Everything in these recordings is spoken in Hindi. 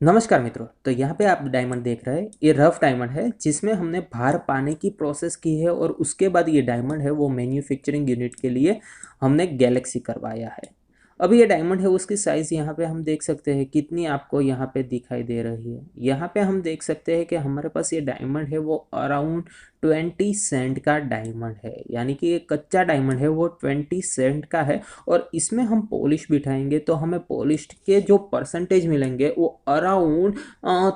नमस्कार मित्रों। तो यहाँ पे आप डायमंड देख रहे हैं, ये रफ डायमंड है जिसमें हमने बाहर पाने की प्रोसेस की है और उसके बाद ये डायमंड है वो मैन्युफैक्चरिंग यूनिट के लिए हमने गैलेक्सी करवाया है। अभी ये डायमंड है उसकी साइज़ यहाँ पे हम देख सकते हैं कितनी आपको यहाँ पे दिखाई दे रही है। यहाँ पे हम देख सकते हैं कि हमारे पास ये डायमंड है वो अराउंड 20 सेंट का डायमंड है, यानी कि ये कच्चा डायमंड है वो 20 सेंट का है। और इसमें हम पॉलिश बिठाएंगे तो हमें पॉलिश के जो परसेंटेज मिलेंगे वो अराउंड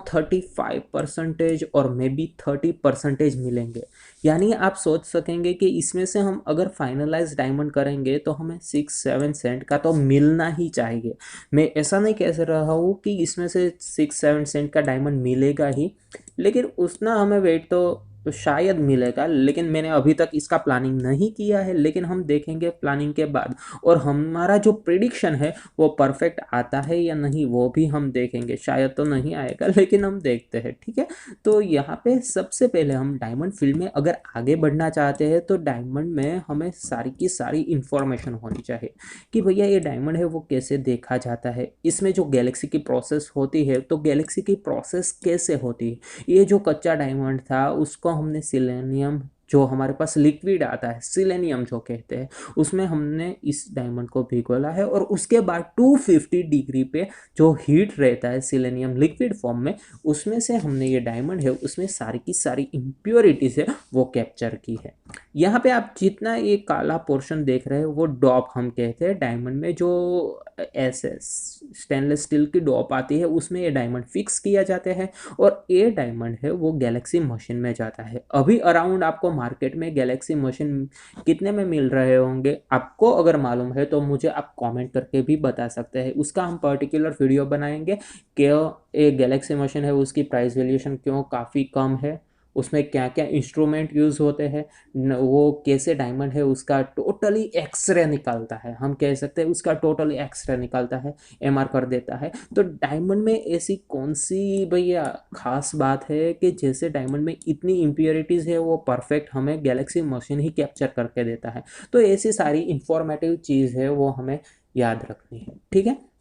35% और मे बी 30% मिलेंगे। यानी आप सोच सकेंगे कि इसमें से हम अगर फाइनलाइज डायमंड करेंगे तो हमें 6-7 सेंट का तो मिलना ही चाहिए। मैं ऐसा नहीं कह रहा हूँ कि इसमें से 6-7 सेंट का डायमंड मिलेगा ही, लेकिन उतना हमें वेट तो शायद मिलेगा। लेकिन मैंने अभी तक इसका प्लानिंग नहीं किया है, लेकिन हम देखेंगे प्लानिंग के बाद। और हमारा जो प्रिडिक्शन है वो परफेक्ट आता है या नहीं वो भी हम देखेंगे। शायद तो नहीं आएगा लेकिन हम देखते हैं, ठीक है। तो यहाँ पे सबसे पहले हम डायमंड फील्ड में अगर आगे बढ़ना चाहते हैं तो डायमंड में हमें सारी की सारी इंफॉर्मेशन होनी चाहिए कि भैया ये डायमंड है वो कैसे देखा जाता है, इसमें जो गैलेक्सी की प्रोसेस होती है तो गैलेक्सी की प्रोसेस कैसे होती है। ये जो कच्चा डायमंड था उसको हमने सिलेनियम, जो हमारे पास लिक्विड आता है सिलेनियम जो कहते हैं, उसमें हमने इस डायमंड को भिगोला है और उसके बाद 250 डिग्री पे जो हीट रहता है सिलेनियम लिक्विड फॉर्म में, उसमें से हमने ये डायमंड है उसमें सारी की सारी इम्प्योरिटीज है वो कैप्चर की है। यहाँ पे आप जितना ये काला पोर्शन देख रहे हो वो डॉप हम कहते हैं डायमंड में। जो ऐसे स्टेनलेस स्टील की डॉप आती है उसमें ये डायमंड फिक्स किया जाते हैं और ये डायमंड है वो गैलेक्सी मशीन में जाता है। अभी अराउंड आपको मार्केट में गैलेक्सी मशीन कितने में मिल रहे होंगे, आपको अगर मालूम है तो मुझे आप कमेंट करके भी बता सकते हैं। उसका हम पर्टिकुलर वीडियो बनाएंगे कि ये गैलेक्सी मशीन है उसकी प्राइस वैल्यूएशन क्यों काफ़ी कम है, उसमें क्या क्या इंस्ट्रूमेंट यूज़ होते हैं, वो कैसे डायमंड है उसका टोटली एक्सरे निकालता है। हम कह सकते हैं उसका टोटली एक्सरे निकालता है, एमआर कर देता है। तो डायमंड में ऐसी कौन सी भैया खास बात है कि जैसे डायमंड में इतनी इम्प्योरिटीज़ है वो परफेक्ट हमें गैलेक्सी मशीन ही कैप्चर करके देता है। तो ऐसी सारी इंफॉर्मेटिव चीज़ है वो हमें याद रखनी है, ठीक है।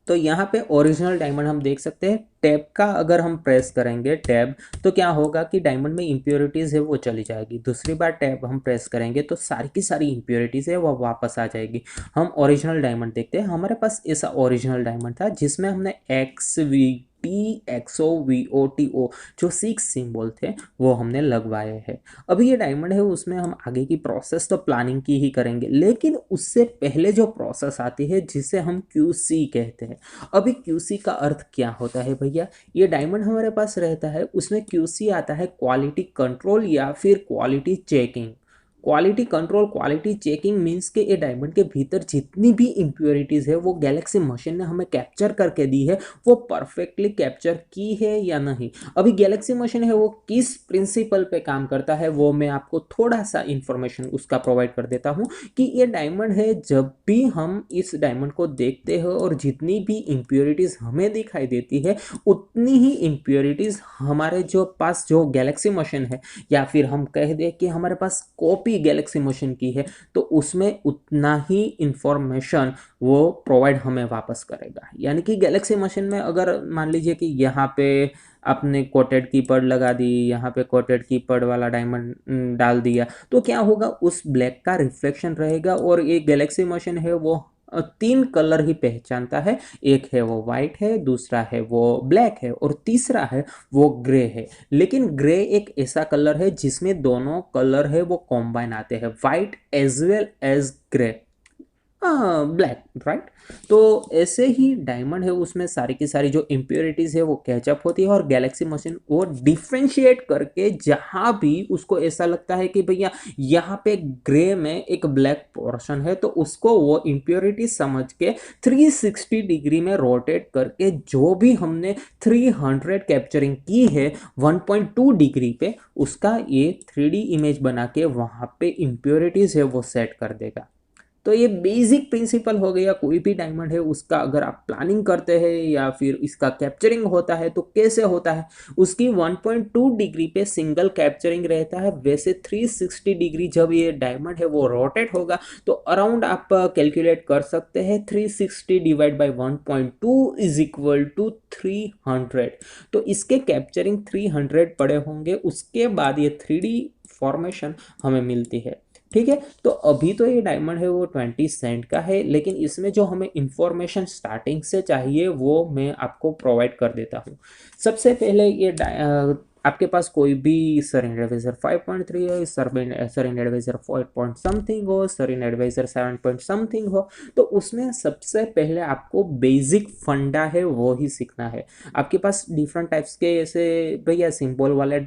तो यहाँ पे ओरिजिनल डायमंड हम देख सकते हैं। टैब का अगर हम प्रेस करेंगे टैब, तो क्या होगा कि डायमंड में इम्प्योरिटीज़ है वो चली जाएगी। दूसरी बार टैब हम प्रेस करेंगे तो सारी की सारी इम्प्योरिटीज़ है वो वापस आ जाएगी। हम ओरिजिनल डायमंड देखते हैं। हमारे पास ऐसा ओरिजिनल डायमंड था जिसमें हमने XVTXOVOTO जो 6 सिंबल थे वो हमने लगवाए हैं। अभी ये डायमंड है उसमें हम आगे की प्रोसेस तो प्लानिंग की ही करेंगे, लेकिन उससे पहले जो प्रोसेस आती है जिसे हम QC कहते हैं। अभी QC का अर्थ क्या होता है भैया, ये डायमंड हमारे पास रहता है उसमें QC आता है क्वालिटी कंट्रोल या फिर quality checking. Quality control quality checking means के ये डायमंड के भीतर जितनी भी इम्प्योरिटीज़ है वो गैलेक्सी मशीन ने हमें कैप्चर करके दी है वो परफेक्टली कैप्चर की है या नहीं। अभी गैलेक्सी मशीन है वो किस प्रिंसिपल पे काम करता है वो मैं आपको थोड़ा सा इंफॉर्मेशन उसका प्रोवाइड कर देता हूँ कि ये डायमंड है जब भी हम इस डायमंड को देखते हैं और जितनी भी इम्प्योरिटीज़ हमें दिखाई देती है उतनी ही इम्प्योरिटीज़ हमारे जो पास जो गैलेक्सी मशीन है या फिर हम कह दें कि हमारे पास कॉपी गैलेक्सी मशीन की है तो उसमें उतना ही इंफॉर्मेशन वो प्रोवाइड हमें वापस करेगा। यानी कि गैलेक्सी मशीन में अगर मान लीजिए कि यहाँ पे आपने कोटेड कीपैड लगा दी, यहाँ पे कोटेड कीपैड वाला डायमंड डाल दिया, तो क्या होगा उस ब्लैक का रिफ्लेक्शन रहेगा और ये गैलेक्सी मशीन है वो 3 कलर ही पहचानता है। एक है वो वाइट है, दूसरा है वो ब्लैक है और तीसरा है वो ग्रे है। लेकिन ग्रे एक ऐसा कलर है जिसमें दोनों कलर है वो कॉम्बाइन आते हैं, white as well as grey, black, right. तो ऐसे ही डायमंड है उसमें सारी की सारी जो इम्प्योरिटीज़ है वो कैचअप होती है और गैलेक्सी मशीन वो डिफ्रेंशिएट करके जहाँ भी उसको ऐसा लगता है कि भैया यहाँ पे ग्रे में एक ब्लैक पोर्शन है तो उसको वो इम्प्योरिटी समझ के 360 डिग्री में रोटेट करके जो भी हमने 300 कैप्चरिंग की है 1.2 डिग्री पे, उसका ये 3D इमेज बना के वहाँ पे इम्प्योरिटीज़ है वो सेट कर देगा। तो ये बेसिक प्रिंसिपल हो गया। कोई भी डायमंड है उसका अगर आप प्लानिंग करते हैं या फिर इसका कैप्चरिंग होता है तो कैसे होता है। उसकी 1.2 डिग्री पे सिंगल कैप्चरिंग रहता है। वैसे 360 डिग्री जब ये डायमंड है वो रोटेट होगा तो अराउंड आप कैलकुलेट कर सकते हैं 360 divide by 1.2 is equal to 300। तो इसके कैप्चरिंग 300 पड़े होंगे, उसके बाद ये 3D फॉर्मेशन हमें मिलती है। ठीक है, तो अभी तो ये डायमंड है वो 20 सेंट का है, लेकिन इसमें जो हमें इंफॉर्मेशन स्टार्टिंग से चाहिए वो मैं आपको प्रोवाइड कर देता हूँ। सबसे पहले ये आपके पास कोई भी सरिन एडवाइजर 5.3 हो, सरिन एडवाइजर 4 पॉइंट समथिंग हो, सरिन एडवाइजर 7 पॉइंट समथिंग हो, तो उसमें सबसे पहले आपको बेसिक फंडा है वो ही सीखना है। आपके पास डिफरेंट टाइप्स के ऐसे भैया सिंबल वाले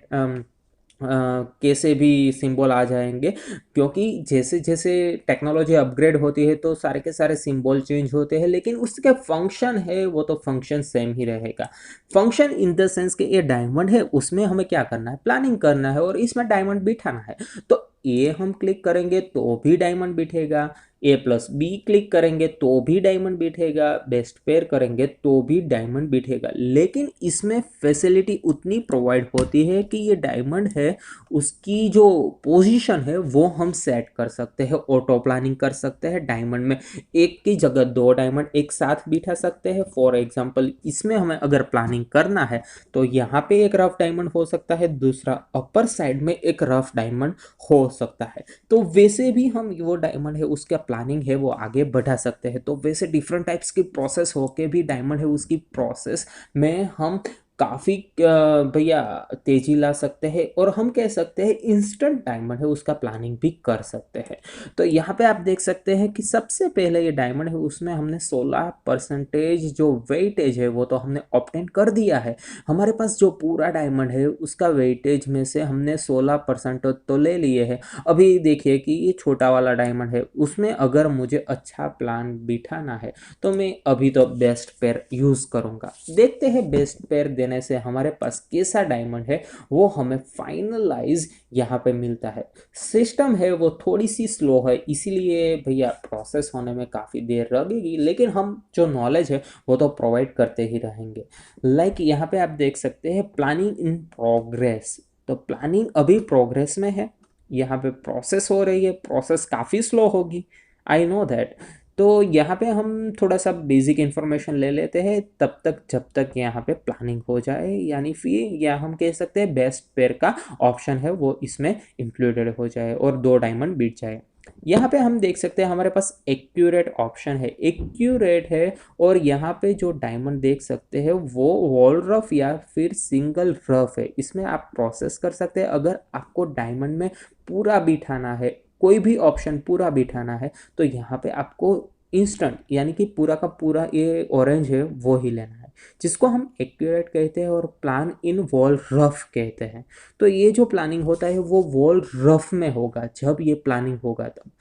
कैसे भी सिंबल आ जाएंगे, क्योंकि जैसे जैसे टेक्नोलॉजी अपग्रेड होती है तो सारे के सारे सिंबल चेंज होते हैं, लेकिन उसके फंक्शन है वो तो फंक्शन सेम ही रहेगा। फंक्शन इन द सेंस कि ये डायमंड है उसमें हमें क्या करना है, प्लानिंग करना है और इसमें डायमंड बिठाना है। तो ए हम क्लिक करेंगे तो भी डायमंड बिठेगा, A+B क्लिक करेंगे तो भी डायमंड बिठेगा, बेस्ट पेयर करेंगे तो भी डायमंड बिठेगा। लेकिन इसमें फैसिलिटी उतनी प्रोवाइड होती है कि ये डायमंड है उसकी जो पोजीशन है वो हम सेट कर सकते हैं, ऑटो प्लानिंग कर सकते हैं। डायमंड में एक की जगह दो डायमंड एक साथ बिठा सकते हैं। फॉर एग्जांपल इसमें हमें अगर प्लानिंग करना है तो यहाँ पे एक रफ डायमंड हो सकता है, दूसरा अपर साइड में एक रफ डायमंड हो सकता है। तो वैसे भी हम वो डायमंड है उसका प्लानिंग है वो आगे बढ़ा सकते हैं। तो वैसे डिफरेंट टाइप्स की प्रोसेस होके भी डायमंड है उसकी प्रोसेस में हम काफ़ी भैया तेजी ला सकते हैं, और हम कह सकते हैं इंस्टेंट डायमंड है उसका प्लानिंग भी कर सकते हैं। तो यहाँ पे आप देख सकते हैं कि सबसे पहले ये डायमंड है उसमें हमने 16% जो वेटेज है वो तो हमने ऑब्टेन कर दिया है। हमारे पास जो पूरा डायमंड है उसका वेटेज में से हमने 16% तो ले लिए हैं। अभी देखिए कि ये छोटा वाला डायमंड है उसमें अगर मुझे अच्छा प्लान बिठाना है तो मैं अभी तो बेस्ट पेयर यूज़ करूँगा। देखते हैं बेस्ट पेयर देने से हमारे पास कैसा डायमंड है वो हमें फाइनलाइज यहाँ पे मिलता है। सिस्टम है वो थोड़ी सी स्लो है, इसीलिए भैया प्रोसेस होने में काफ़ी देर लगेगी, लेकिन हम जो नॉलेज है वो तो प्रोवाइड करते ही रहेंगे। लाइक यहाँ पे आप देख सकते हैं प्लानिंग इन प्रोग्रेस। तो प्लानिंग अभी प्रोग्रेस में है, यहाँ पे प्रोसेस हो रही है, प्रोसेस काफ़ी स्लो होगी, आई नो दैट। तो यहाँ पे हम थोड़ा सा बेसिक इन्फॉर्मेशन ले लेते हैं तब तक जब तक यहाँ पे प्लानिंग हो जाए, यानी फिर या हम कह सकते हैं बेस्ट पेयर का ऑप्शन है वो इसमें इंक्लूडेड हो जाए और दो डायमंड बीत जाए। यहाँ पे हम देख सकते हैं हमारे पास एक्यूरेट ऑप्शन है, एक्यूरेट है, और यहाँ पे जो डायमंड देख सकते हैं वो वॉल रफ या फिर सिंगल रफ है। इसमें आप प्रोसेस कर सकते हैं। अगर आपको डायमंड में पूरा बिठाना है, कोई भी ऑप्शन पूरा बिठाना है, तो यहाँ पे आपको इंस्टेंट यानी कि पूरा का पूरा ये ऑरेंज है वो ही लेना है, जिसको हम एक्यूरेट कहते हैं और प्लान इन वॉल रफ कहते हैं। तो ये जो प्लानिंग होता है वो वॉल रफ में होगा जब ये प्लानिंग होगा तब।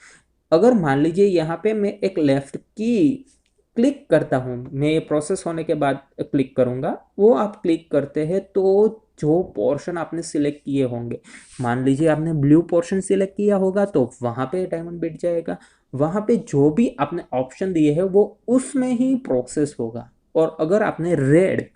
अगर मान लीजिए यहाँ पे मैं एक लेफ्ट की क्लिक करता हूँ, मैं ये प्रोसेस होने के बाद क्लिक करूँगा, वो आप क्लिक करते हैं तो जो पोर्शन आपने सिलेक्ट किए होंगे, मान लीजिए आपने ब्लू पोर्शन सिलेक्ट किया होगा तो वहाँ पे डायमंड बिट जाएगा। वहाँ पे जो भी आपने ऑप्शन दिए हैं वो उसमें ही प्रोसेस होगा। और अगर आपने रेड,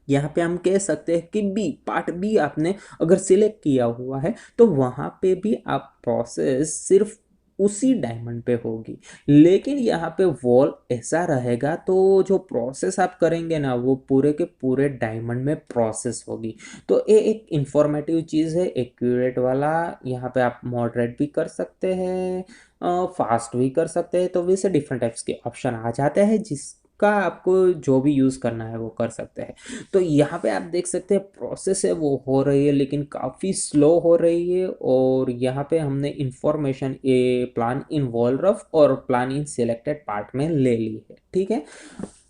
यहाँ पे हम कह सकते हैं कि बी पार्ट बी आपने अगर सिलेक्ट किया हुआ है तो वहाँ पे भी आप प्रोसेस सिर्फ उसी डायमंड पे होगी। लेकिन यहाँ पे वॉल ऐसा रहेगा तो जो प्रोसेस आप करेंगे ना वो पूरे के पूरे डायमंड में प्रोसेस होगी। तो ये एक इंफॉर्मेटिव चीज़ है एक्यूरेट वाला। यहाँ पे आप मॉडरेट भी कर सकते हैं, फास्ट भी कर सकते हैं। तो वैसे डिफरेंट टाइप्स के ऑप्शन आ जाते हैं जिसका आपको जो भी यूज़ करना है वो कर सकते हैं। तो यहाँ पे आप देख सकते हैं प्रोसेस है वो हो रही है लेकिन काफ़ी स्लो हो रही है। और यहाँ पे हमने information A plan in wall rough और प्लान इन सिलेक्टेड पार्ट में ले ली है। ठीक है,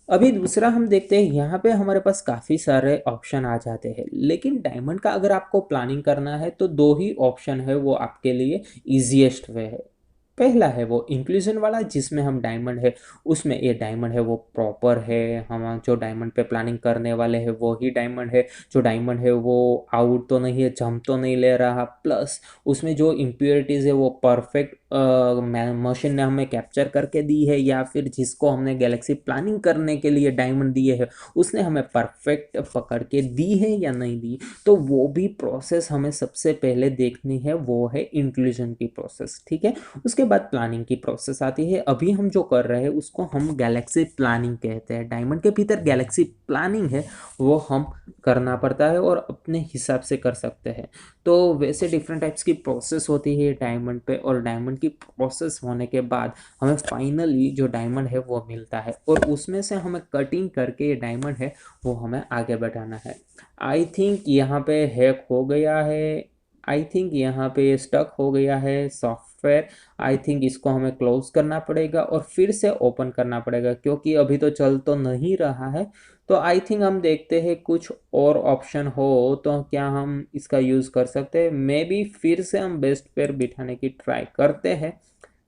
अभी दूसरा हम देखते हैं। यहाँ पे हमारे पास काफ़ी सारे ऑप्शन आ जाते हैं, लेकिन डायमंड का अगर आपको प्लानिंग करना है तो दो ही ऑप्शन है वो आपके लिए ईजिएस्ट वे है। पहला है वो इंक्लूजन वाला जिसमें हम डायमंड है उसमें ये डायमंड है वो प्रॉपर है, हम जो डायमंड पे प्लानिंग करने वाले हैं वो ही डायमंड है। जो डायमंड है वो आउट तो नहीं है, जंप तो नहीं ले रहा, प्लस उसमें जो इम्प्योरिटीज़ है वो परफेक्ट मशीन ने हमें कैप्चर करके दी है या फिर जिसको हमने गैलेक्सी प्लानिंग करने के लिए डायमंड दिए है उसने हमें परफेक्ट पकड़ के दी है या नहीं दी। तो वो भी प्रोसेस हमें सबसे पहले देखनी है, वो है इंक्लूजन की प्रोसेस, ठीक है। उसके बाद प्लानिंग की प्रोसेस आती है। अभी हम जो कर रहे हैं उसको हम गैलेक्सी प्लानिंग कहते हैं। डायमंड के भीतर गैलेक्सी प्लानिंग है वो हम करना पड़ता है और अपने हिसाब से कर सकते हैं। तो वैसे डिफरेंट टाइप्स की प्रोसेस होती है डायमंड पे, और डायमंड की प्रोसेस होने के बाद हमें फाइनली जो डायमंड है वो मिलता है और उसमें से हमें कटिंग करके ये डायमंड है वो हमें आगे बढ़ाना है। आई थिंक यहाँ पे हैक हो गया है, आई थिंक यहाँ पे स्टक हो गया है सॉफ्टवेयर। आई थिंक इसको हमें क्लोज करना पड़ेगा और फिर से ओपन करना पड़ेगा क्योंकि अभी तो चल तो नहीं रहा है। तो आई थिंक हम देखते हैं कुछ और ऑप्शन हो तो क्या हम इसका यूज़ कर सकते हैं। मे बी फिर से हम बेस्ट पेयर बिठाने की ट्राई करते हैं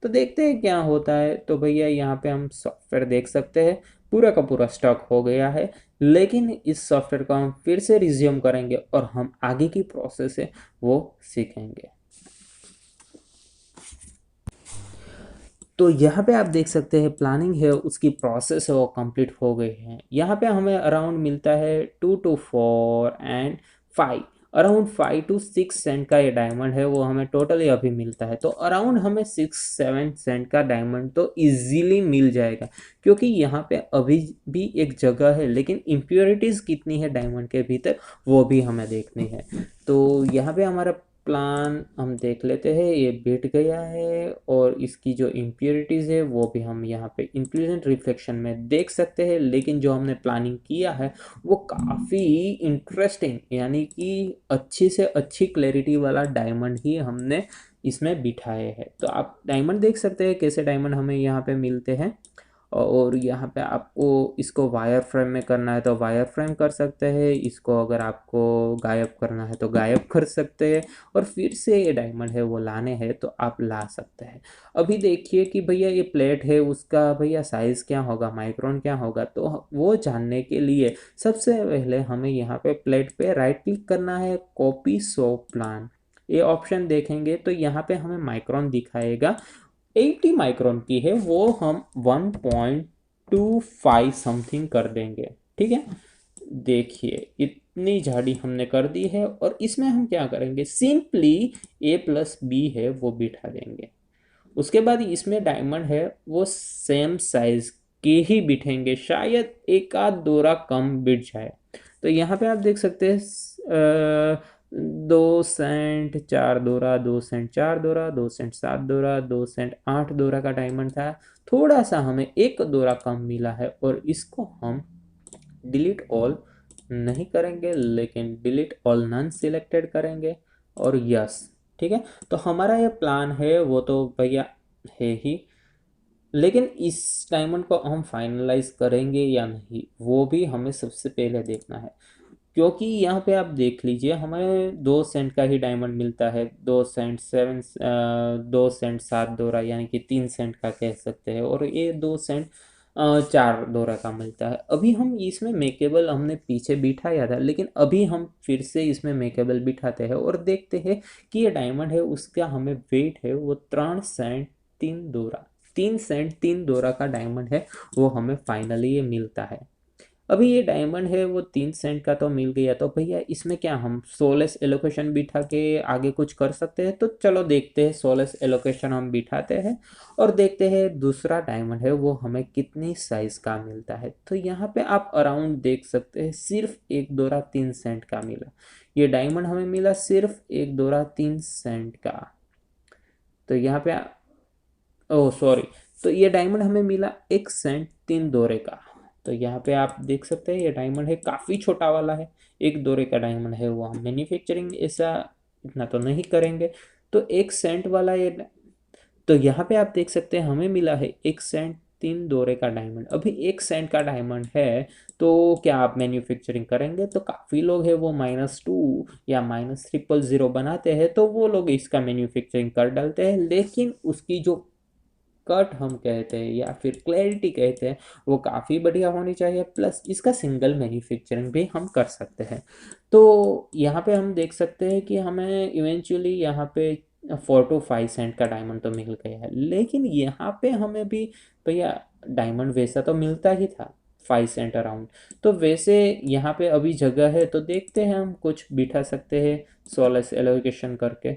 तो देखते हैं क्या होता है। तो भैया यहाँ पे हम सॉफ्टवेयर देख सकते हैं पूरा का पूरा स्टॉक हो गया है, लेकिन इस सॉफ्टवेयर को हम फिर से रिज्यूम करेंगे और हम आगे की प्रोसेस है वो सीखेंगे। तो यहाँ पे आप देख सकते हैं प्लानिंग है उसकी प्रोसेस है वो कंप्लीट हो गई है। यहाँ पे हमें अराउंड मिलता है 2 to 4 and 5, around 5 to 6 cent का ये डायमंड है वो हमें टोटली अभी मिलता है। तो अराउंड हमें 6-7 सेंट का डायमंड तो इजीली मिल जाएगा क्योंकि यहाँ पे अभी भी एक जगह है, लेकिन इम्प्योरिटीज़ कितनी है डायमंड के भीतर वो भी हमें देखनी है। तो यहाँ पे हमारा प्लान हम देख लेते हैं, ये बिट गया है और इसकी जो इम्प्योरिटीज़ है वो भी हम यहाँ पे इंक्लूजन रिफ्लेक्शन में देख सकते हैं। लेकिन जो हमने प्लानिंग किया है वो काफ़ी इंटरेस्टिंग यानी कि अच्छी से अच्छी क्लैरिटी वाला डायमंड ही हमने इसमें बिठाए हैं। तो आप डायमंड देख सकते हैं कैसे डायमंड हमें यहाँ पे मिलते हैं। और यहाँ पे आपको इसको वायर फ्रेम में करना है तो वायर फ्रेम कर सकते हैं, इसको अगर आपको गायब करना है तो गायब कर सकते हैं, और फिर से ये डायमंड है वो लाने हैं तो आप ला सकते हैं। अभी देखिए कि भैया ये प्लेट है उसका भैया साइज़ क्या होगा, माइक्रोन क्या होगा, तो वो जानने के लिए सबसे पहले हमें यहाँ पे प्लेट पे राइट क्लिक करना है, कॉपी सो प्लान ये ऑप्शन देखेंगे तो यहाँ पे हमें माइक्रोन दिखाएगा। 80 माइक्रोन की है वो हम 1.25 समथिंग कर देंगे, ठीक है। देखिए इतनी झाड़ी हमने कर दी है और इसमें हम क्या करेंगे, सिंपली A+B है वो बिठा देंगे। उसके बाद इसमें डायमंड है वो सेम साइज के ही बिठेंगे, शायद एक आध दोरा कम बिठ जाए। तो यहाँ पे आप देख सकते हैं 2 सेंट 4 दोरा, 2 सेंट 4 दोरा, 2 सेंट 7 दोरा, 2 सेंट 8 दोरा का डायमंड था। थोड़ा सा हमें एक दोरा कम मिला है और इसको हम डिलीट ऑल नहीं करेंगे लेकिन डिलीट ऑल नन सिलेक्टेड करेंगे और यस, ठीक है। तो हमारा ये प्लान है वो तो भैया है ही, लेकिन इस डायमंड को हम फाइनलाइज करेंगे या नहीं वो भी हमें सबसे पहले देखना है। क्योंकि यहाँ पे आप देख लीजिए हमें 2 सेंट का ही डायमंड मिलता है, 2 सेंट 7 दोरा यानी कि 3 सेंट का कह सकते हैं, और ये 2 सेंट 4 दोरा का मिलता है। अभी हम इसमें मेकेबल हमने पीछे बिठाया था लेकिन अभी हम फिर से इसमें मेकेबल बिठाते हैं और देखते हैं कि ये डायमंड है उसका हमें वेट है वो 3 सेंट 3 दोरा, 3 सेंट 3 दोरा का डायमंड है वो हमें फाइनली ये मिलता है। अभी ये डायमंड है वो 3 सेंट का तो मिल गया, तो भैया इसमें क्या हम सोलेस एलोकेशन बिठा के आगे कुछ कर सकते हैं। तो चलो देखते हैं, सोलेस एलोकेशन हम बिठाते हैं और देखते हैं दूसरा डायमंड है वो हमें कितनी साइज का मिलता है। तो यहाँ पे आप अराउंड देख सकते हैं सिर्फ एक दोरा 3 सेंट का मिला, ये डायमंड हमें मिला सिर्फ एक दोरा 3 सेंट का। तो यहाँ पे ओह सॉरी, तो ये डायमंड हमें मिला 1 सेंट 3 दोरे का। तो यहाँ पे आप देख सकते हैं ये डायमंड है काफ़ी छोटा वाला है, 1 दोरे का डायमंड है वो हम मैन्युफैक्चरिंग ऐसा इतना तो नहीं करेंगे। तो 1 सेंट वाला ये, तो यहाँ पे आप देख सकते हैं हमें मिला है 1 सेंट 3 दोरे का डायमंड। अभी 1 सेंट का डायमंड है तो क्या आप मैन्युफैक्चरिंग करेंगे, तो काफ़ी लोग हैं वो -2 या -000 बनाते हैं तो वो लोग इसका मैन्युफैक्चरिंग कर डालते हैं, लेकिन उसकी जो कट हम कहते हैं या फिर क्लैरिटी कहते हैं वो काफ़ी बढ़िया होनी चाहिए, प्लस इसका सिंगल मैन्युफैक्चरिंग भी हम कर सकते हैं। तो यहाँ पे हम देख सकते हैं कि हमें इवेंचुअली यहाँ पे 4 to 5 सेंट का डायमंड तो मिल गया है, लेकिन यहाँ पे हमें भी भैया डायमंड वैसा तो मिलता ही था 5 सेंट अराउंड। तो वैसे यहाँ पे अभी जगह है तो देखते हैं हम कुछ बिठा सकते हैं सोलस एलोकेशन करके।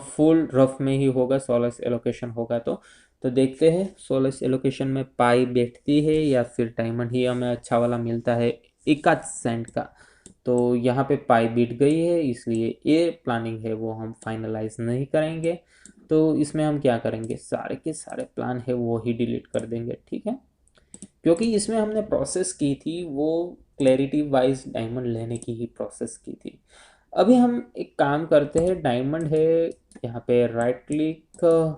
फुल रफ में ही होगा सोलस एलोकेशन होगा तो देखते हैं सोलस एलोकेशन में पाई बैठती है या फिर डायमंड ही हमें अच्छा वाला मिलता है 1 सेंट का। तो यहाँ पे पाई बीट गई है, इसलिए ये प्लानिंग है वो हम फाइनलाइज नहीं करेंगे। तो इसमें हम क्या करेंगे, सारे के सारे प्लान है वो ही डिलीट कर देंगे, ठीक है। क्योंकि इसमें हमने प्रोसेस की थी वो क्लैरिटी वाइज डायमंड लेने की ही प्रोसेस की थी। अभी हम एक काम करते हैं, डायमंड है यहाँ पे राइट क्लिक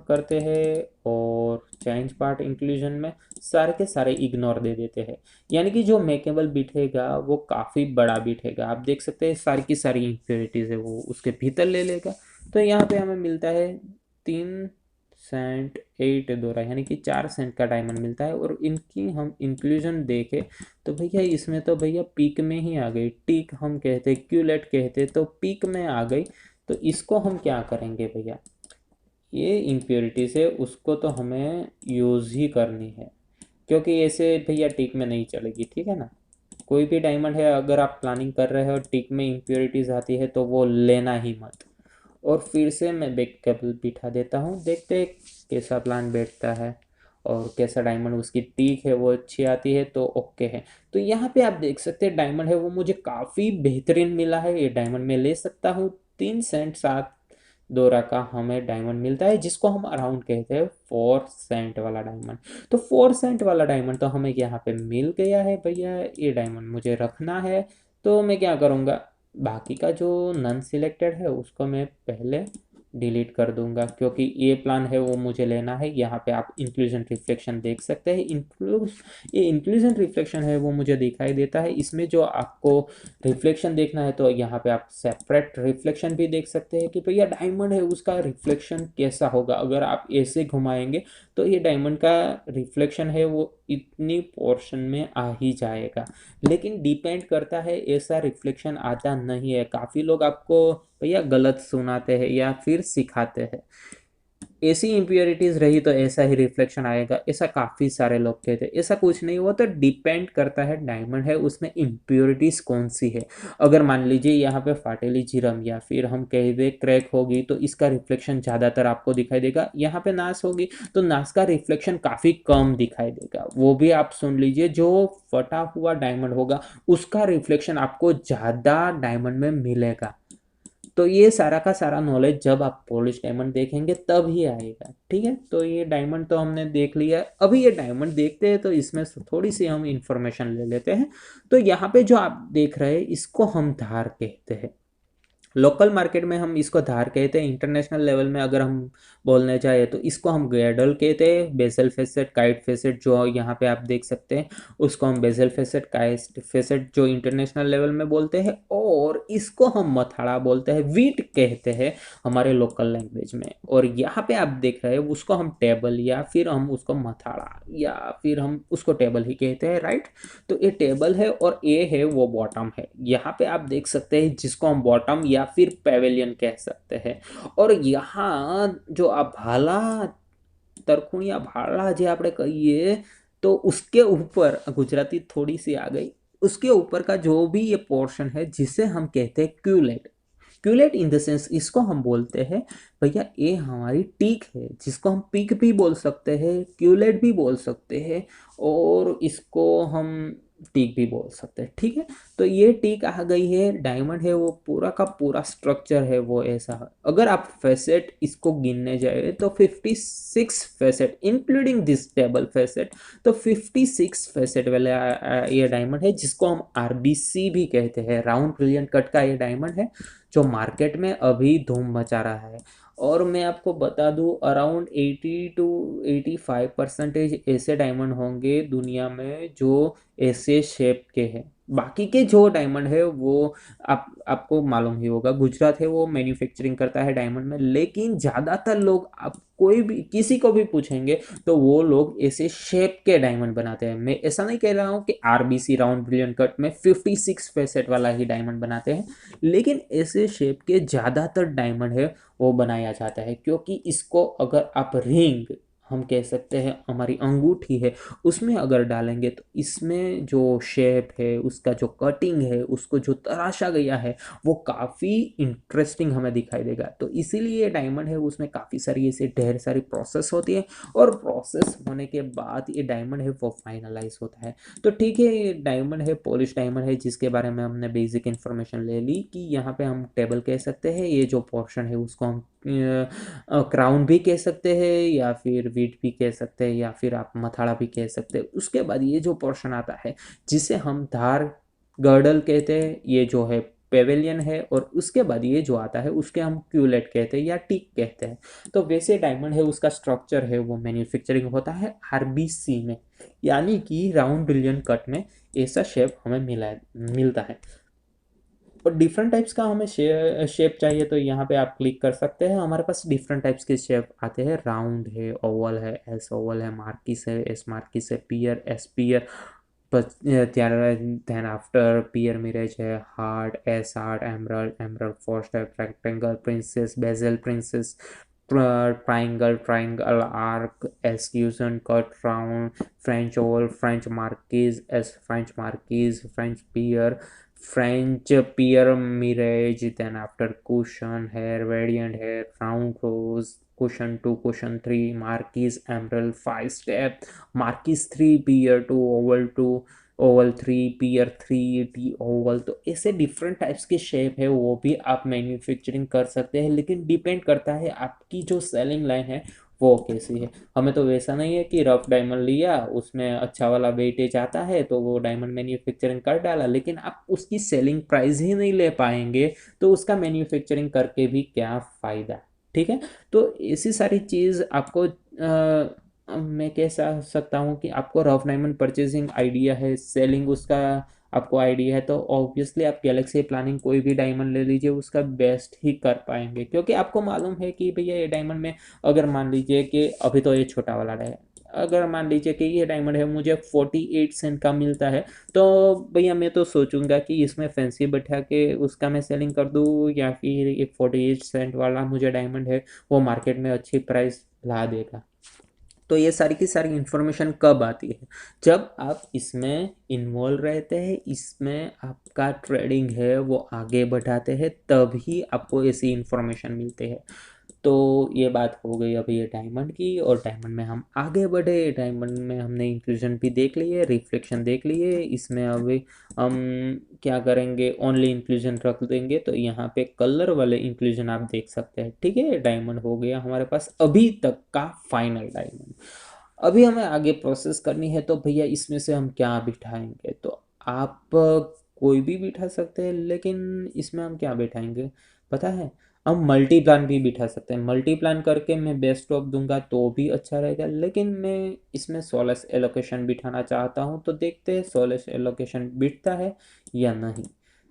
करते हैं और चेंज पार्ट इंक्लूजन में सारे के सारे इग्नोर दे देते हैं। यानी कि जो मेकेबल बिठेगा वो काफ़ी बड़ा बिठेगा, आप देख सकते हैं सारी की सारी इम्प्योरिटीज़ है वो उसके भीतर ले लेगा। तो यहाँ पे हमें मिलता है 3 सेंट 8 दो यानी कि 4 सेंट का डायमंड मिलता है। और इनकी हम इंक्लूजन देखें तो भैया इसमें तो भैया पीक में ही आ गई, टीक हम कहते क्यूलेट कहते तो पीक में आ गई। तो इसको हम क्या करेंगे भैया, ये इम्प्योरिटीज है उसको तो हमें यूज़ ही करनी है, क्योंकि ऐसे भैया टिक में नहीं चलेगी, ठीक है ना। कोई भी डायमंड है अगर आप प्लानिंग कर रहे हो और टिक में इम्प्योरिटीज आती है तो वो लेना ही मत। और फिर से मैं बैक केबल बिठा देता हूँ, देखते हैं कैसा प्लान बैठता है और कैसा डायमंड उसकी टीक है वो अच्छी आती है तो ओके है। तो यहाँ पे आप देख सकते हैं डायमंड है वो मुझे काफ़ी बेहतरीन मिला है, ये डायमंड मैं ले सकता हूँ। 3 सेंट 7 दो का हमें डायमंड मिलता है जिसको हम अराउंड कहते हैं 4 सेंट वाला डायमंड। तो 4 सेंट वाला डायमंड तो हमें यहाँ पे मिल गया है भैया, ये डायमंड मुझे रखना है। तो मैं क्या करूँगा, बाकी का जो नन सिलेक्टेड है उसको मैं पहले डिलीट कर दूंगा, क्योंकि ये प्लान है वो मुझे लेना है। यहाँ पे आप इंक्लूजन रिफ्लेक्शन देख सकते हैं, ये इंक्लूजन रिफ्लेक्शन है वो मुझे दिखाई देता है। इसमें जो आपको रिफ्लेक्शन देखना है तो यहाँ पे आप सेपरेट रिफ्लेक्शन भी देख सकते हैं कि भैया डायमंड है उसका रिफ्लेक्शन कैसा होगा। अगर आप ऐसे घुमाएंगे तो ये डायमंड का रिफ्लेक्शन है वो इतनी पोर्शन में आ ही जाएगा, लेकिन डिपेंड करता है, ऐसा रिफ्लेक्शन आता नहीं है। काफ़ी लोग आपको भैया गलत सुनाते हैं या फिर सिखाते हैं, ऐसी इम्प्योरिटीज रही तो ऐसा ही रिफ्लेक्शन आएगा, ऐसा काफ़ी सारे लोग कहते हैं। ऐसा कुछ नहीं हुआ, तो डिपेंड करता है डायमंड है उसमें इम्प्योरिटीज कौन सी है। अगर मान लीजिए यहाँ पे फाटेली जीरम या फिर हम कह दे क्रैक होगी तो इसका रिफ्लेक्शन ज़्यादातर आपको दिखाई देगा। यहाँ पे नाश होगी तो नाश का रिफ्लेक्शन काफ़ी कम दिखाई देगा, वो भी आप सुन लीजिए। जो फटा हुआ डायमंड होगा उसका रिफ्लेक्शन आपको ज़्यादा डायमंड में मिलेगा। तो ये सारा का सारा नॉलेज जब आप पॉलिश डायमंड देखेंगे तब ही आएगा, ठीक है। तो ये डायमंड तो हमने देख लिया, अभी ये डायमंड देखते हैं तो इसमें थोड़ी सी हम इंफॉर्मेशन ले लेते हैं। तो यहाँ पे जो आप देख रहे हैं इसको हम धार कहते हैं। लोकल मार्केट में हम इसको धार कहते हैं, इंटरनेशनल लेवल में अगर हम बोलने जाए तो इसको हम ग्रेडल कहते हैं। बेसल फेसेट काइट फेसेट जो यहाँ पे आप देख सकते हैं उसको हम बेसल फेसेट काइट फेसेट जो इंटरनेशनल लेवल में बोलते हैं। और इसको हम मथाड़ा बोलते हैं, वीट कहते हैं हमारे लोकल लैंग्वेज में। और यहाँ पे आप देख रहे हैं उसको हम टेबल या फिर हम उसको मथाड़ा या फिर हम उसको टेबल ही कहते हैं, राइट। तो ये टेबल है और ये है वो बॉटम है, यहाँ पे आप देख सकते हैं जिसको हम बॉटम या फिर पेवेलियन कह सकते हैं। और यहाँ जो आप भाला तरखुण या भाला जो આપણે कहिए तो उसके ऊपर गुजराती थोड़ी सी आ गई, उसके ऊपर का जो भी ये पोर्शन है जिसे हम कहते हैं culotte. Culotte in the sense इसको हम बोलते हैं भैया ये हमारी टीक है, जिसको हम पीक भी बोल सकते हैं क्यूलेट भी बोल सकते हैं और इसको हम टीक भी बोल सकते हैं, ठीक है। तो ये टीक आ गई है, डायमंड है वो पूरा का पूरा स्ट्रक्चर है वो ऐसा है। अगर आप फैसेट इसको गिनने जाए तो 56 facet including this table facet, तो 56 फैसेट वाला ये डायमंड है जिसको हम आरबीसी भी कहते हैं, राउंड ब्रिलियंट कट का ये डायमंड है जो मार्केट में अभी धूम मचा रहा है। और मैं आपको बता दूं अराउंड 80 to 85% ऐसे डायमंड होंगे दुनिया में जो ऐसे शेप के हैं, बाकी के जो डायमंड है वो आपको मालूम ही होगा, गुजरात है वो मैन्युफैक्चरिंग करता है डायमंड में, लेकिन ज़्यादातर लोग आप कोई भी किसी को भी पूछेंगे तो वो लोग ऐसे शेप के डायमंड बनाते हैं। मैं ऐसा नहीं कह रहा हूँ कि आरबीसी राउंड ब्रिलियंट कट में 56 फैसेट वाला ही डायमंड बनाते हैं, लेकिन ऐसे शेप के ज़्यादातर डायमंड है वो बनाया जाता है, क्योंकि इसको अगर आप रिंग, हम कह सकते हैं हमारी अंगूठी है, उसमें अगर डालेंगे तो इसमें जो शेप है, उसका जो कटिंग है, उसको जो तराशा गया है, वो काफ़ी इंटरेस्टिंग हमें दिखाई देगा। तो इसीलिए डायमंड है उसमें काफ़ी सारी ऐसे ढेर सारी प्रोसेस होती है, और प्रोसेस होने के बाद ये डायमंड है वो फाइनलाइज होता है। तो ठीक है, ये डायमंड है, पॉलिश डायमंड है, जिसके बारे में हमने बेसिक इन्फॉर्मेशन ले ली कि यहाँ पे हम टेबल कह सकते हैं, ये जो पोर्शन है उसको हम क्राउन भी कह सकते हैं, या फिर वीट भी कह सकते हैं, या फिर आप मथाड़ा भी कह सकते हैं। उसके बाद ये जो पोर्शन आता है जिसे हम धार गर्डल कहते हैं, ये जो है पेवेलियन है, और उसके बाद ये जो आता है उसके हम क्यूलेट कहते हैं या टिक कहते हैं। तो वैसे डायमंड है उसका स्ट्रक्चर है वो मैन्युफैक्चरिंग होता है आरबीसी में, यानी कि राउंड ब्रिलियंट कट में ऐसा शेप हमें मिलता है। और डिफरेंट टाइप्स का हमें शेप चाहिए तो यहाँ पे आप क्लिक कर सकते हैं, हमारे पास डिफरेंट टाइप्स के शेप आते हैं, राउंड है, ओवल है, एस ओवल है, मार्किस है, एस मार्किस है, pear, S pear, then after pear mirage है, heart, S heart, emerald, emerald first है, rectangle princess, bezel princess, triangle, triangle arc, एस्क्यूजन, cut round, French oval, French marquise, S French marquise, French pear, French Pier Mirage, then after cushion hair, radiant hair, round rose, cushion 2, cushion 3, Marquise Emerald 5 step, Marquise 3, Pier 2, Oval 2, Oval 3, पियर 3, टी ओवल। तो ऐसे डिफरेंट टाइप्स के शेप है वो भी आप मैन्युफैक्चरिंग कर सकते हैं, लेकिन डिपेंड करता है आपकी जो सेलिंग लाइन है वो कैसी है। हमें तो वैसा नहीं है कि रफ डायमंड लिया, उसमें अच्छा वाला वेटेज आता है तो वो डायमंड मैन्युफैक्चरिंग कर डाला, लेकिन आप उसकी सेलिंग प्राइस ही नहीं ले पाएंगे तो उसका मैन्युफैक्चरिंग करके भी क्या फ़ायदा। ठीक है, तो ऐसी सारी चीज़ आपको मैं कह सकता हूँ कि आपको रफ डायमंड परचेजिंग आइडिया है, सेलिंग उसका आपको आइडिया है, तो ऑब्वियसली आप गैलेक्सी प्लानिंग कोई भी डायमंड ले लीजिए, उसका बेस्ट ही कर पाएंगे, क्योंकि आपको मालूम है कि भैया ये डायमंड में अगर मान लीजिए कि अभी तो ये छोटा वाला है, अगर मान लीजिए कि ये डायमंड है मुझे 48 सेंट का मिलता है, तो भैया मैं तो सोचूंगा कि इसमें फैंसी बैठा के उसका मैं सेलिंग कर दूँ, या फिर एक 48 सेंट वाला मुझे डायमंड है वो मार्केट में अच्छी प्राइस ला देगा। तो ये सारी की सारी इन्फॉर्मेशन कब आती है, जब आप इसमें इन्वॉल्व रहते हैं, इसमें आपका ट्रेडिंग है वो आगे बढ़ाते हैं, तभी आपको ऐसी इन्फॉर्मेशन मिलती है। तो ये बात हो गई अभी ये डायमंड की, और डायमंड में हम आगे बढ़े, डायमंड में हमने इंक्लूजन भी देख लिए, रिफ्लेक्शन देख लिए, इसमें अभी हम क्या करेंगे, ओनली इंक्लूजन रख देंगे, तो यहाँ पे कलर वाले इंक्लूजन आप देख सकते हैं। ठीक है, डायमंड हो गया हमारे पास अभी तक का फाइनल डायमंड। अभी हमें आगे प्रोसेस करनी है, तो भैया इसमें से हम क्या बिठाएंगे, तो आप कोई भी बिठा सकते हैं, लेकिन इसमें हम क्या बिठाएंगे पता है, हम मल्टी प्लान भी बिठा सकते हैं, मल्टी प्लान करके मैं बेस्ट ऑफ दूंगा तो भी अच्छा रहेगा, लेकिन मैं इसमें सोलस एलोकेशन बिठाना चाहता हूँ, तो देखते हैं सोलस एलोकेशन बिठता है या नहीं।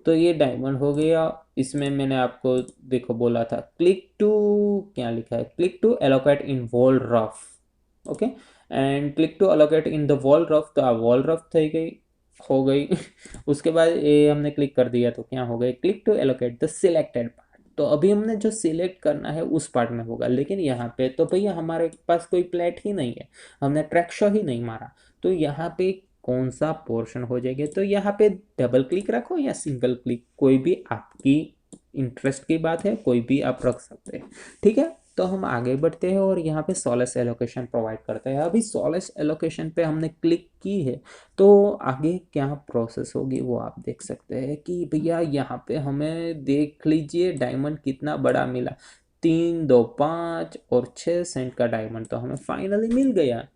तो ये डायमंड हो गया, इसमें मैंने आपको देखो बोला था क्लिक टू, क्या लिखा है, click to allocate in wall rough, okay, and click to allocate in the wall rough, तो वॉल रफ थी गई, हो गई उसके बाद ये हमने क्लिक कर दिया तो क्या हो गया, click to allocate the selected part, तो अभी हमने जो सिलेक्ट करना है उस पार्ट में होगा, लेकिन यहाँ पे तो भैया हमारे पास कोई प्लेट ही नहीं है, हमने ट्रैक शो ही नहीं मारा, तो यहाँ पे कौन सा पोर्शन हो जाएगा, तो यहाँ पे डबल क्लिक रखो या सिंगल क्लिक, कोई भी आपकी इंटरेस्ट की बात है, कोई भी आप रख सकते हैं। ठीक है, तो हम आगे बढ़ते हैं और यहाँ पे सोलस एलोकेशन प्रोवाइड करते हैं। अभी सोलस एलोकेशन पे हमने क्लिक की है, तो आगे क्या प्रोसेस होगी वो आप देख सकते हैं कि भैया यहाँ पे हमें देख लीजिए डायमंड कितना बड़ा मिला, 3, 2, 5 और 6 सेंट का डायमंड तो हमें फाइनली मिल गया।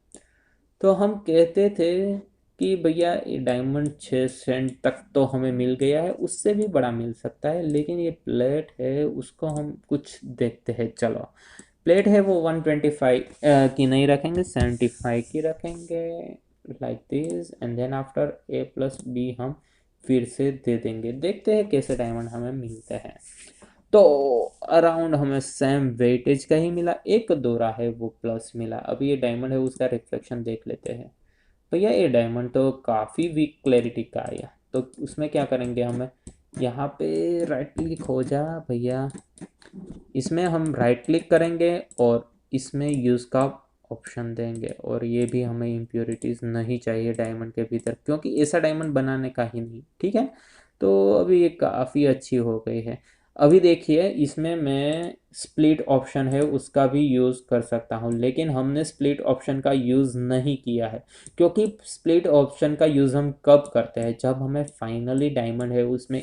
तो हम कहते थे कि भैया ये डायमंड 6 सेंट तक तो हमें मिल गया है, उससे भी बड़ा मिल सकता है, लेकिन ये प्लेट है उसको हम कुछ देखते हैं। चलो, प्लेट है वो 125 की नहीं रखेंगे, 75 की रखेंगे, like this, and then after A+B हम फिर से दे देंगे, देखते हैं कैसे डायमंड हमें मिलते हैं। तो अराउंड हमें सेम वेटेज का ही मिला, एक दोरा है वो प्लस मिला। अब ये डायमंड है उसका रिफ्लेक्शन देख लेते हैं। भैया ये डायमंड तो काफ़ी वीक क्लैरिटी का आया, तो उसमें क्या करेंगे, हमें यहाँ पे राइट क्लिक हो जा भैया, इसमें हम राइट क्लिक करेंगे और इसमें यूज़ का ऑप्शन देंगे। और ये भी हमें इम्प्योरिटीज़ नहीं चाहिए डायमंड के भीतर, क्योंकि ऐसा डायमंड बनाने का ही नहीं, ठीक है। तो अभी ये काफ़ी अच्छी हो गई है। अभी देखिए इसमें मैं स्प्लिट ऑप्शन है उसका भी यूज़ कर सकता हूँ, लेकिन हमने स्प्लिट ऑप्शन का यूज़ नहीं किया है, क्योंकि स्प्लिट ऑप्शन का यूज़ हम कब करते हैं, जब हमें फाइनली डायमंड है उसमें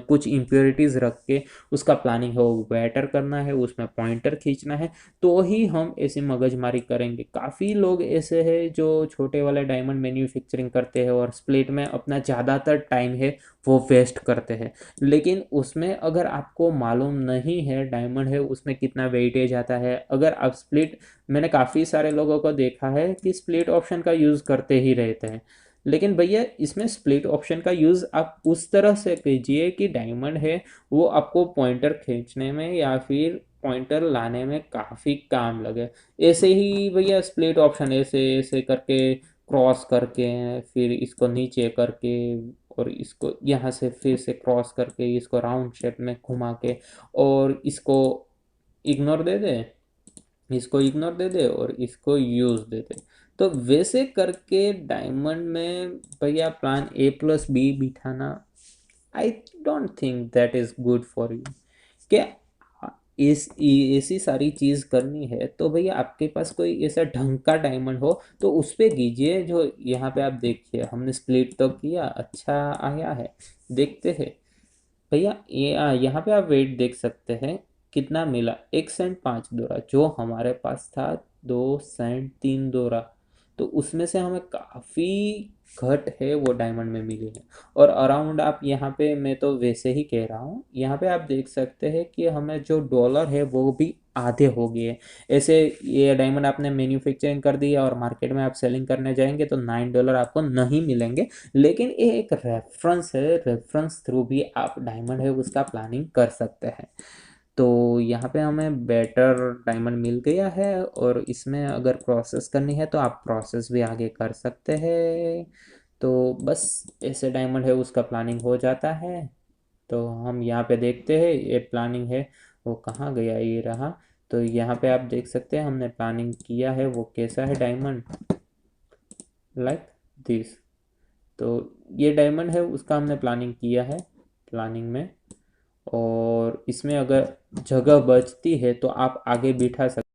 कुछ इम्प्योरिटीज़ रख के उसका प्लानिंग हो बेटर करना है, उसमें पॉइंटर खींचना है, तो ही हम ऐसी मगजमारी करेंगे। काफ़ी लोग ऐसे हैं जो छोटे वाले डायमंड मैन्युफैक्चरिंग करते हैं और स्प्लिट में अपना ज़्यादातर टाइम है वो वेस्ट करते हैं। लेकिन उसमें अगर आपको मालूम नहीं है डायमंड है उसमें कितना वेटेज आता है, अगर आप स्प्लिट, मैंने काफ़ी सारे लोगों को देखा है कि स्प्लिट ऑप्शन का यूज़ करते ही रहते हैं, लेकिन भैया इसमें स्प्लिट ऑप्शन का यूज़ आप उस तरह से कीजिए कि डायमंड है वो आपको पॉइंटर खींचने में या फिर पॉइंटर लाने में काफ़ी काम लगे। ऐसे ही भैया स्प्लिट ऑप्शन ऐसे ऐसे करके क्रॉस करके फिर इसको नीचे करके और इसको यहाँ से फिर से क्रॉस करके इसको राउंड शेप में घुमा के और इसको इग्नोर दे दे, इसको इग्नोर दे दे और इसको यूज़ दे दे। तो वैसे करके डायमंड में भैया प्लान ए प्लस बी बिठाना, I don't think that is good for you. क्या इस ऐसी सारी चीज़ करनी है तो भैया आपके पास कोई ऐसा ढंग का डायमंड हो तो उस पे कीजिए। जो यहाँ पे आप देखिए हमने स्प्लिट तो किया, अच्छा आया है, देखते हैं भैया। ये यहाँ पे आप वेट देख सकते हैं कितना मिला, 1 सेंट 5 दोरा, जो हमारे पास था 2 सेंट 3 दोरा। तो उसमें से हमें काफ़ी घट है वो डायमंड में मिली है। और अराउंड आप यहाँ पे, मैं तो वैसे ही कह रहा हूँ, यहाँ पे आप देख सकते हैं कि हमें जो डॉलर है वो भी आधे हो गए। ऐसे ये डायमंड आपने मैन्युफैक्चरिंग कर दिया और मार्केट में आप सेलिंग करने जाएंगे तो $9 आपको नहीं मिलेंगे। लेकिन ये एक रेफरेंस है, रेफरेंस थ्रू भी आप डायमंड है उसका प्लानिंग कर सकते हैं। तो यहाँ पे हमें बेटर डायमंड मिल गया है और इसमें अगर प्रोसेस करनी है तो आप प्रोसेस भी आगे कर सकते हैं। तो बस ऐसे डायमंड है उसका प्लानिंग हो जाता है। तो हम यहाँ पे देखते हैं ये प्लानिंग है वो कहाँ गया, ये रहा। तो यहाँ पे आप देख सकते हैं हमने प्लानिंग किया है वो कैसा है डायमंड, लाइक दिस। तो ये डायमंड है उसका हमने प्लानिंग किया है प्लानिंग में। और इसमें अगर जगह बचती है तो आप आगे बिठा सकते